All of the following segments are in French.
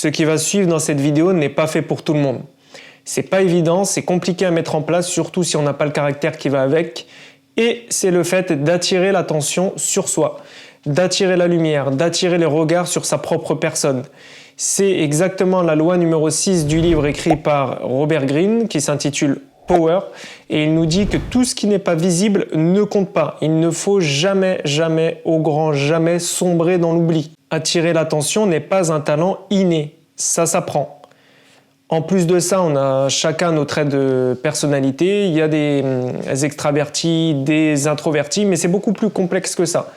Ce qui va suivre dans cette vidéo n'est pas fait pour tout le monde. C'est pas évident, c'est compliqué à mettre en place, surtout si on n'a pas le caractère qui va avec. Et c'est le fait d'attirer l'attention sur soi, d'attirer la lumière, d'attirer les regards sur sa propre personne. C'est exactement la loi numéro 6 du livre écrit par Robert Greene qui s'intitule Power, et il nous dit que tout ce qui n'est pas visible ne compte pas. Il ne faut jamais, jamais, au grand jamais, sombrer dans l'oubli. Attirer l'attention n'est pas un talent inné, ça s'apprend. En plus de ça, on a chacun nos traits de personnalité. Il y a des extravertis, des introvertis, mais c'est beaucoup plus complexe que ça.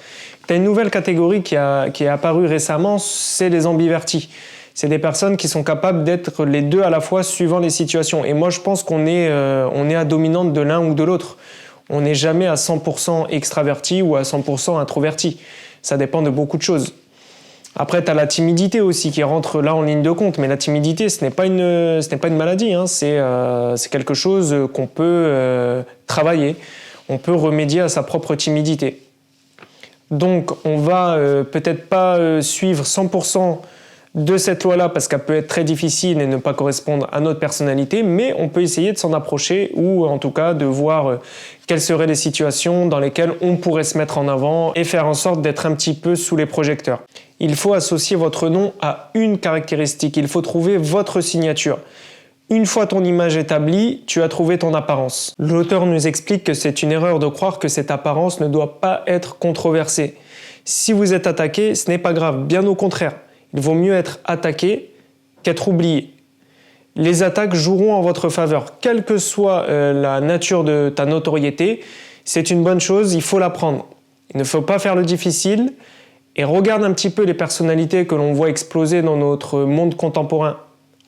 Tu as une nouvelle catégorie qui est apparue récemment, c'est les ambivertis. C'est des personnes qui sont capables d'être les deux à la fois suivant les situations. Et moi, je pense qu'on est à dominante de l'un ou de l'autre. On n'est jamais à 100% extraverti ou à 100% introverti. Ça dépend de beaucoup de choses. Après, tu as la timidité aussi qui rentre là en ligne de compte. Mais la timidité, ce n'est pas une maladie. Hein. C'est quelque chose qu'on peut travailler. On peut remédier à sa propre timidité. Donc, on va peut-être pas suivre 100% de cette loi-là parce qu'elle peut être très difficile et ne pas correspondre à notre personnalité, mais on peut essayer de s'en approcher ou en tout cas de voir quelles seraient les situations dans lesquelles on pourrait se mettre en avant et faire en sorte d'être un petit peu sous les projecteurs. Il faut associer votre nom à une caractéristique, il faut trouver votre signature. Une fois ton image établie, tu as trouvé ton apparence. L'auteur nous explique que c'est une erreur de croire que cette apparence ne doit pas être controversée. Si vous êtes attaqué, ce n'est pas grave, bien au contraire. Il vaut mieux être attaqué qu'être oublié. Les attaques joueront en votre faveur. Quelle que soit la nature de ta notoriété, c'est une bonne chose, il faut l'apprendre. Il ne faut pas faire le difficile et regarde un petit peu les personnalités que l'on voit exploser dans notre monde contemporain.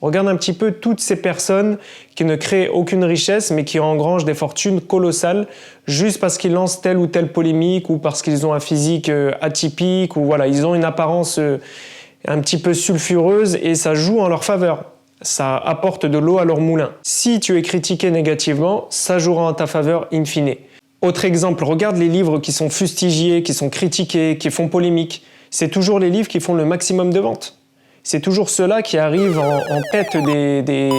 Regarde un petit peu toutes ces personnes qui ne créent aucune richesse mais qui engrangent des fortunes colossales juste parce qu'ils lancent telle ou telle polémique ou parce qu'ils ont un physique atypique ou voilà, ils ont une apparence un petit peu sulfureuse et ça joue en leur faveur. Ça apporte de l'eau à leur moulin. Si tu es critiqué négativement, ça jouera en ta faveur in fine. Autre exemple, regarde les livres qui sont fustigés, qui sont critiqués, qui font polémique. C'est toujours les livres qui font le maximum de ventes. C'est toujours ceux-là qui arrivent en tête des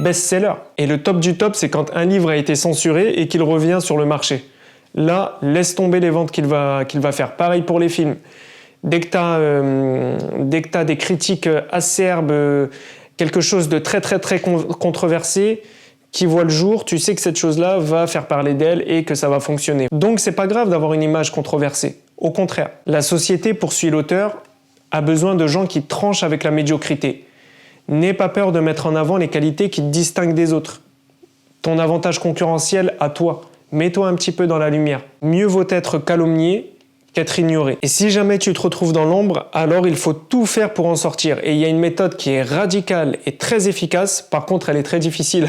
best-sellers. Et le top du top, c'est quand un livre a été censuré et qu'il revient sur le marché. Là, laisse tomber les ventes qu'il va faire. Pareil pour les films. Dès que tu as des critiques acerbes, quelque chose de très très très controversé qui voit le jour, tu sais que cette chose-là va faire parler d'elle et que ça va fonctionner. Donc c'est pas grave d'avoir une image controversée. Au contraire, la société, poursuit l'auteur, a besoin de gens qui tranchent avec la médiocrité. N'aie pas peur de mettre en avant les qualités qui te distinguent des autres. Ton avantage concurrentiel à toi. Mets-toi un petit peu dans la lumière. Mieux vaut être calomnié qu'être ignoré. Et si jamais tu te retrouves dans l'ombre, alors il faut tout faire pour en sortir. Et il y a une méthode qui est radicale et très efficace, par contre elle est très difficile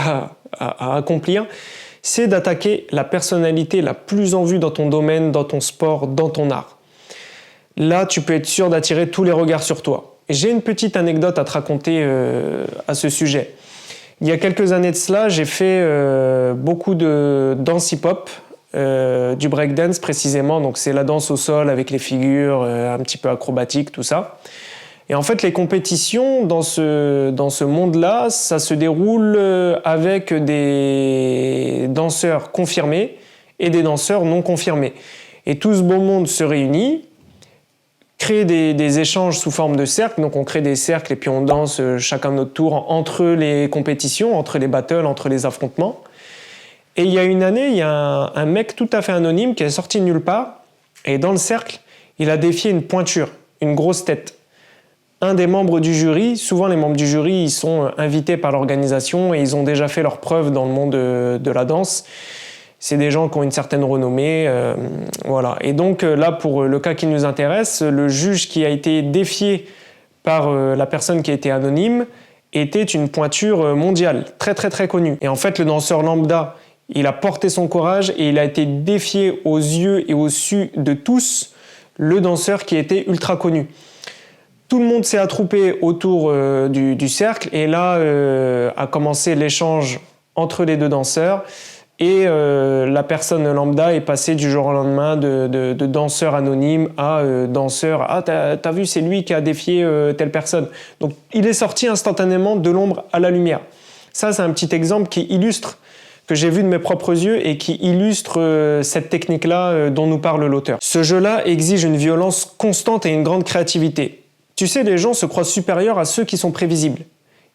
à accomplir, c'est d'attaquer la personnalité la plus en vue dans ton domaine, dans ton sport, dans ton art. Là, tu peux être sûr d'attirer tous les regards sur toi. Et j'ai une petite anecdote à te raconter à ce sujet. Il y a quelques années de cela, j'ai fait beaucoup de danse hip-hop, du breakdance précisément, donc c'est la danse au sol avec les figures un petit peu acrobatiques, tout ça. Et en fait, les compétitions dans ce monde-là, ça se déroule avec des danseurs confirmés et des danseurs non confirmés. Et tout ce beau monde se réunit, crée des échanges sous forme de cercles, donc on crée des cercles et puis on danse chacun notre tour entre les compétitions, entre les battles, entre les affrontements. Et il y a une année, il y a un mec tout à fait anonyme qui est sorti de nulle part, et dans le cercle, il a défié une pointure, une grosse tête. Un des membres du jury, souvent les membres du jury, ils sont invités par l'organisation et ils ont déjà fait leurs preuves dans le monde de la danse. C'est des gens qui ont une certaine renommée, voilà. Et donc là, pour le cas qui nous intéresse, le juge qui a été défié par la personne qui a été anonyme était une pointure mondiale, très très très connue. Et en fait, le danseur lambda, il a porté son courage et il a été défié aux yeux et au su de tous, le danseur qui était ultra connu. Tout le monde s'est attroupé autour du cercle et là a commencé l'échange entre les deux danseurs. Et la personne lambda est passée du jour au lendemain de danseur anonyme à danseur. Ah, t'as vu, c'est lui qui a défié telle personne. Donc, il est sorti instantanément de l'ombre à la lumière. Ça, c'est un petit exemple qui illustre, que j'ai vu de mes propres yeux et qui illustre cette technique-là dont nous parle l'auteur. Ce jeu-là exige une violence constante et une grande créativité. Tu sais, les gens se croient supérieurs à ceux qui sont prévisibles.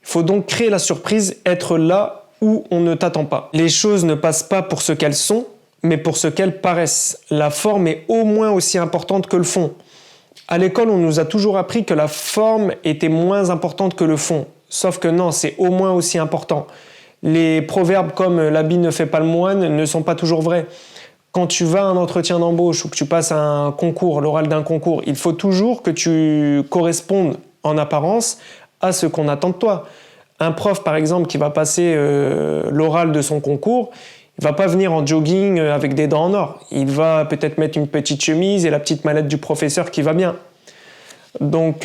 Il faut donc créer la surprise, être là où on ne t'attend pas. Les choses ne passent pas pour ce qu'elles sont, mais pour ce qu'elles paraissent. La forme est au moins aussi importante que le fond. À l'école, on nous a toujours appris que la forme était moins importante que le fond. Sauf que non, c'est au moins aussi important. Les proverbes comme « l'habit ne fait pas le moine » ne sont pas toujours vrais. Quand tu vas à un entretien d'embauche ou que tu passes un concours, l'oral d'un concours, il faut toujours que tu correspondes en apparence à ce qu'on attend de toi. Un prof, par exemple, qui va passer l'oral de son concours, il va pas venir en jogging avec des dents en or. Il va peut-être mettre une petite chemise et la petite mallette du professeur qui va bien. Donc,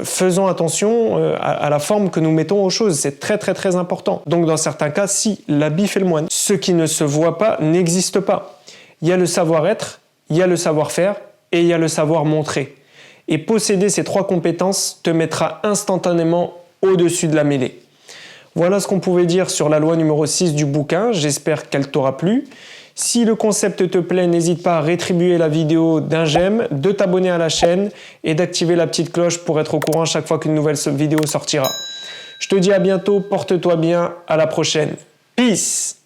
faisons attention à la forme que nous mettons aux choses. C'est très, très, très important. Donc, dans certains cas, si, l'habit fait le moine. Ce qui ne se voit pas n'existe pas. Il y a le savoir-être, il y a le savoir-faire et il y a le savoir-montrer. Et posséder ces trois compétences te mettra instantanément au-dessus de la mêlée. Voilà ce qu'on pouvait dire sur la loi numéro 6 du bouquin. J'espère qu'elle t'aura plu. Si le concept te plaît, n'hésite pas à rétribuer la vidéo d'un j'aime, de t'abonner à la chaîne et d'activer la petite cloche pour être au courant chaque fois qu'une nouvelle vidéo sortira. Je te dis à bientôt, porte-toi bien, à la prochaine. Peace!